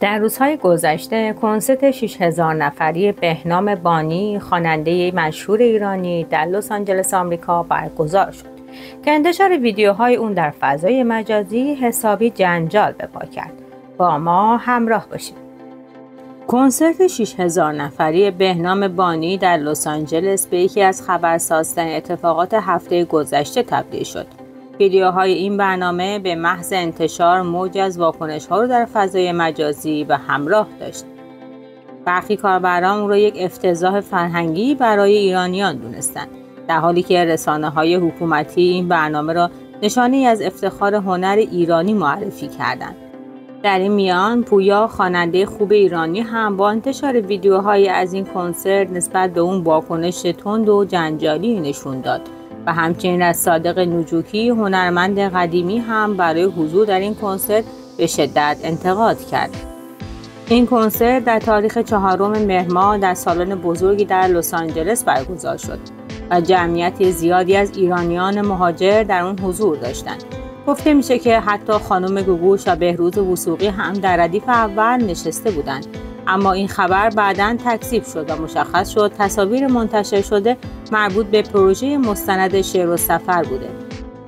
در روزهای گذشته کنسرت 6000 نفری بهنام بانی خواننده مشهور ایرانی در لس آنجلس آمریکا برگزار شد که انتشار ویدیوهای اون در فضای مجازی حسابی جنجال به پا کرد. با ما همراه باشید. کنسرت 6000 نفری بهنام بانی در لس آنجلس به یکی از خبرسازترین اتفاقات هفته گذشته تبدیل شد. ویدیوهای این برنامه به محض انتشار موج از واکنش‌ها رو در فضای مجازی به همراه داشت. برخی کاربران اون رو یک افتضاح فرهنگی برای ایرانیان دونستند، در حالی که رسانه‌های حکومتی این برنامه را نشانه‌ای از افتخار هنر ایرانی معرفی کردند. در این میان پویا خواننده خوب ایرانی هم با انتشار ویدیوهایی از این کنسرت نسبت به اون واکنش تند و جنجالی نشون داد و همچنین از صادق نجوکی هنرمند قدیمی هم برای حضور در این کنسرت به شدت انتقاد کرد. این کنسرت در تاریخ 4 مهر ماه در سالن بزرگی در لس آنجلس برگزار شد و جمعیت زیادی از ایرانیان مهاجر در اون حضور داشتند. گفته میشه که حتی خانم گوگوش و بهروز وثوقی هم در ردیف اول نشسته بودند، اما این خبر بعداً تکذیب شد و مشخص شد تصاویر منتشر شده مربوط به پروژه مستند شعر و سفر بوده.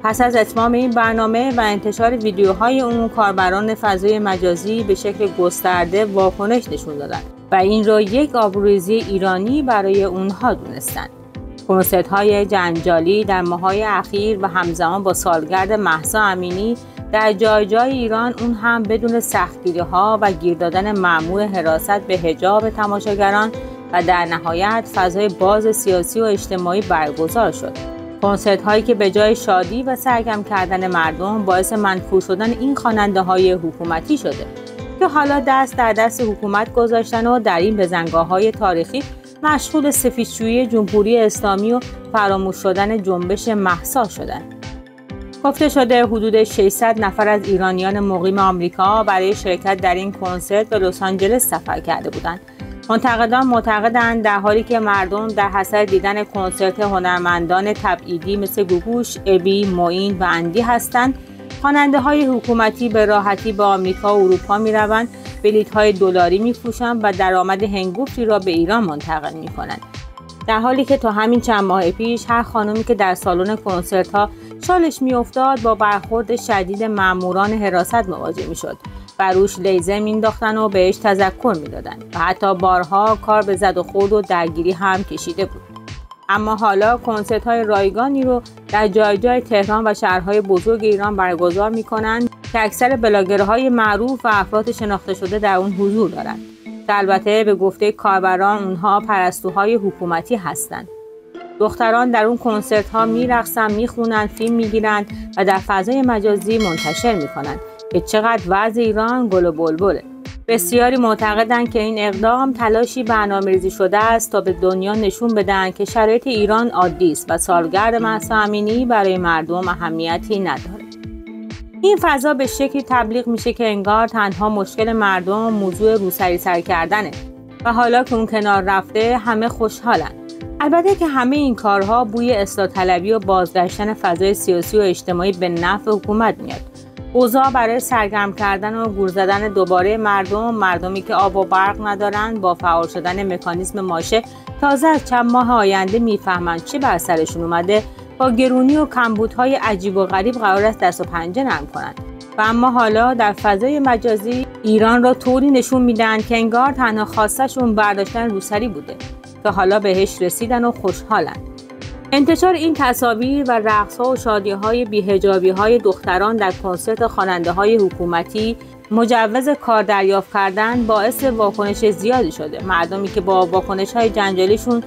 پس از اتمام این برنامه و انتشار ویدیوهای اون، کاربران فضای مجازی به شکل گسترده واکنش نشون دادند و این را یک آبروریزی ایرانی برای اونها دونستند. کنسرت‌های جنجالی در ماه‌های اخیر و همزمان با سالگرد مهسا امینی در جای ایران، اون هم بدون سختگیری‌ها و گیر دادن مأمور حراست به حجاب تماشاگران و در نهایت فضای باز سیاسی و اجتماعی برگزار شد. کنسرت‌هایی که به جای شادی و سرگرم کردن مردم باعث منفور شدن این خواننده‌های حکومتی شده که حالا دست در دست حکومت گذاشتن و در این بزنگاه‌های تاریخی مشغول سفیدشویی جمهوری اسلامی و فراموش شدن جنبش مهسا شدند. گفته شده حدود 600 نفر از ایرانیان مقیم آمریکا برای شرکت در این کنسرت به لس آنجلس سفر کرده بودند. منتقدان معتقدند در حالی که مردم در حسرت دیدن کنسرت هنرمندان تبعیدی مثل گوگوش، ابی، معین و اندی هستند، خواننده‌های حکومتی به راحتی به آمریکا و اروپا می‌روند، بلیط‌های دلاری می‌فروشند و درآمد هنگفتی را به ایران منتقل می‌کنند. در حالی که تا همین چند ماه پیش هر خانمی که در سالن کنسرت‌ها شالش می‌افتاد با برخورد شدید ماموران حراست مواجه می‌شد و روش لیزر می‌انداختند و بهش تذکر می‌دادند و حتی بارها کار به زد و خورد و درگیری هم کشیده بود. اما حالا کنسرت‌های رایگانی رو در جای تهران و شهرهای بزرگ ایران برگزار می‌کنند که اکثر بلاگرهای معروف و افراد شناخته شده در اون حضور دارند. البته به گفته کاربران اونها پرستوهای حکومتی هستند. دختران در اون کنسرت‌ها میرقصن، میخونن، فیلم میگیرند و در فضای مجازی منتشر میکنند که چقدر وضع ایران گل و بلبله. بسیاری معتقدند که این اقدام تلاشی برنامه‌ریزی شده است تا به دنیا نشون بدن که شرایط ایران عادی است و سالگرد مهسا امینی برای مردم اهمیتی نداره. این فضا به شکلی تبلیغ میشه که انگار تنها مشکل مردم موضوع روسری سر کردنه و حالا که اون کنار رفته همه خوشحالن. البته که همه این کارها بوی اصلاح طلبی و بازگشتن فضای سیاسی و اجتماعی به نفع حکومت میاد. اوضاع برای سرگرم کردن و گور زدن دوباره مردمی که آب و برق ندارن با فعال شدن مکانیزم ماشه تازه از چند ماه آینده میفهمن چه بر سرشون اومده، با گرونی و کمبودهای عجیب و غریب قرار است دست و پنجه نرم کنند. و اما حالا در فضای مجازی ایران را طوری نشون میدن که انگار تنها خواستشون برداشتن روسری بوده که حالا بهش رسیدن و خوشحالن. انتشار این تصاویر و رقص‌ها و شادی‌های بی‌حجابی‌های دختران در کنسرت خواننده‌های حکومتی مجوز کار دریافت کردن باعث واکنش زیادی شده. مردمی که با واکنش‌های جنجالیشون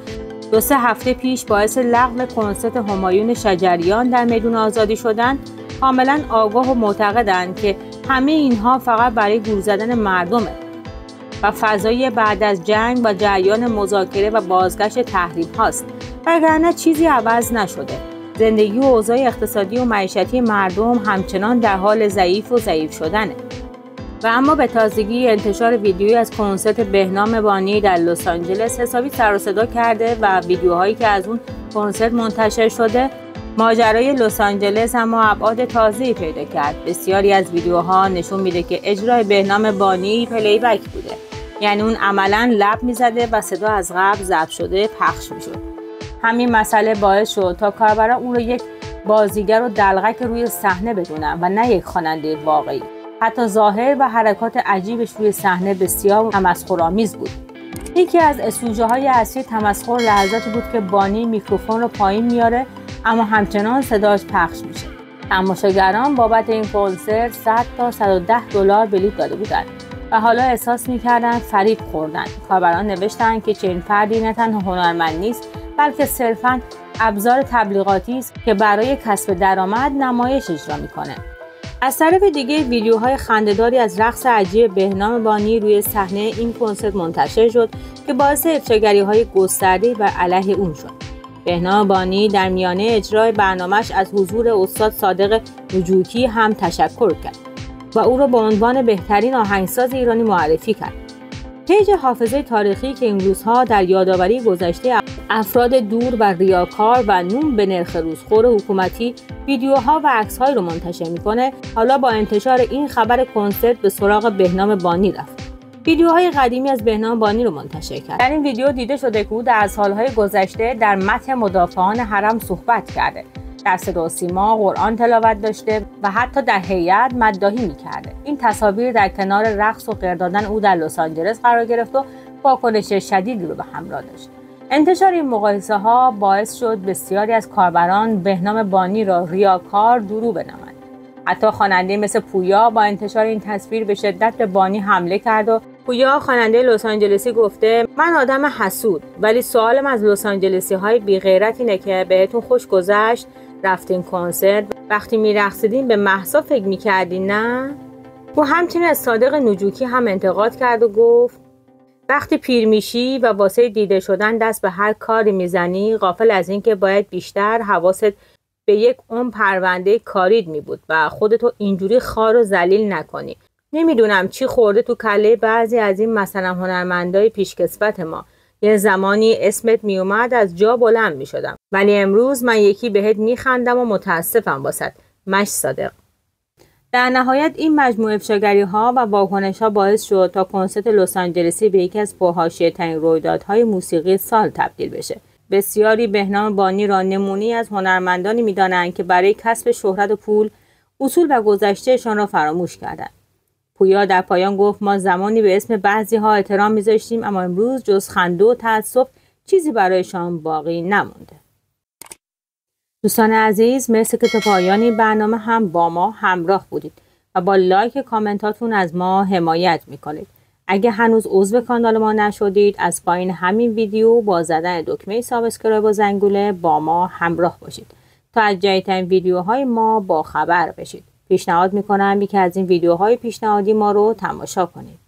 2-3 هفته پیش باعث لغو کنسرت همایون شجریان در میدون آزادی شدند، کاملا آگاه و معتقدند که همه اینها فقط برای گول زدن مردمه و فضای بعد از جنگ و جریان مذاکره و بازگشت تحریم هاست، وگرنه چیزی عوض نشده. زندگی و اوضاع اقتصادی و معیشتی مردم همچنان در حال ضعیف شدنه. و اما به تازگی انتشار ویدیویی از کنسرت بهنام بانی در لس آنجلس حسابی سر و صدا کرده و ویدیوهایی که از اون کنسرت منتشر شده ماجرای لس آنجلس اما ابعاد تازه‌ای پیدا کرد. بسیاری از ویدیوها نشون میده که اجرای بهنام بانی پلی بک بوده، یعنی اون عملاً لب میزده و صدا از قبل ضبط شده پخش میشد. همین مسئله باعث شد تا کاربران اون رو یک بازیگر و دلغک روی صحنه بدونن و نه یک خواننده واقعی. حتی ظاهر و حرکات عجیبش روی صحنه بسیار تمسخرآمیز بود. یکی از سوژه‌های اصلی تمسخر لحظاتی بود که بانی میکروفون رو پایین میاره اما همچنان صداش پخش میشه. تماشاگران بابت این کنسرت 100 تا 110 دلار بلیط داده بودند و حالا احساس میکردن فریب خوردن. کاربران نوشتن که چنین فردی نه تنها هنرمند نیست بلکه صرفاً ابزار تبلیغاتی است که برای کسب درآمد نمایش اجرا میکنه. از طرف دیگه ویدیوهای خنده‌داری از رقص عجیب بهنام بانی روی صحنه این کنسرت منتشر شد که باعث افشاگری‌های گسترده‌ای بر علیه اون شد. بهنام بانی در میانه اجرای برنامه‌اش از حضور استاد صادق نجوکی هم تشکر کرد و او را به عنوان بهترین آهنگساز ایرانی معرفی کرد. پیج حافظه تاریخی که این روزها در یادآوری گذشته افراد دور و ریاکار و نون به نرخ روزخور حکومتی ویدیوها و عکس‌هایی رو منتشر میکنه، حالا با انتشار این خبر کنسرت به سراغ بهنام بانی رفت. ویدیوهای قدیمی از بهنام بانی رو منتشر کرد. در این ویدیو دیده شده که او در سالهای گذشته در مدح مدافعان حرم صحبت کرده، در صدا و سیما قرآن تلاوت داشته و حتی در هیئت مداحی می‌کرده. این تصاویر در کنار رقص و غر دادن او در لس آنجلس قرار گرفت و واکنش شدیدی رو به همراه داشت. انتشار این مقایسه‌ها باعث شد بسیاری از کاربران بهنام بانی را ریاکار دورو بنامند. حتی خواننده مثل پویا با انتشار این تصویر به شدت به بانی حمله کرد و پویا خواننده لس آنجلسی گفته من آدم حسود، ولی سوالم از لس آنجلسی‌های بی‌غیرت اینه که بهتون خوش گذشت رفتین کنسرت، وقتی میرقصیدین به مهسا فکر میکردین نه؟ او همچنین از صادق نجوکی هم انتقاد کرد و گفت وقتی پیر میشی و واسه دیده شدن دست به هر کاری میزنی، غافل از این که باید بیشتر حواست به یک پرونده کارید میبود و خودتو اینجوری خار و ذلیل نکنی. نمیدونم چی خورده تو کله بعضی از این مثلا هنرمندای پیشکسوت ما. یه زمانی اسمت میومد از جا بلند میشدم، ولی امروز من یکی بهت میخندم و متاسفم واسط. مش صادق. در نهایت این مجموعه افشاگری‌ها و واکنش‌ها باعث شد تا کنسرت لس آنجلسی به یکی از پرحاشیه‌ترین رویدادهای موسیقی سال تبدیل بشه. بسیاری بهنام بانی را نمونه‌ای از هنرمندانی می‌دانند که برای کسب شهرت و پول اصول و گذشته‌شان را فراموش کردند. پویا در پایان گفت ما زمانی به اسم بعضی‌ها احترام می‌ذاشتیم اما امروز جز خنده و تأسف چیزی برایشان باقی نمانده. دوستان عزیز، مرسی که تا پایان این برنامه هم با ما همراه بودید و با لایک کامنتاتون از ما حمایت میکنید. اگه هنوز عضو کانال ما نشدید از پایین همین ویدیو با زدن دکمه سابسکرایب و زنگوله با ما همراه باشید تا از جدیدترین ویدیوهای ما با خبر بشید. پیشنهاد میکنم یکی از این ویدیوهای پیشنهادی ما رو تماشا کنید.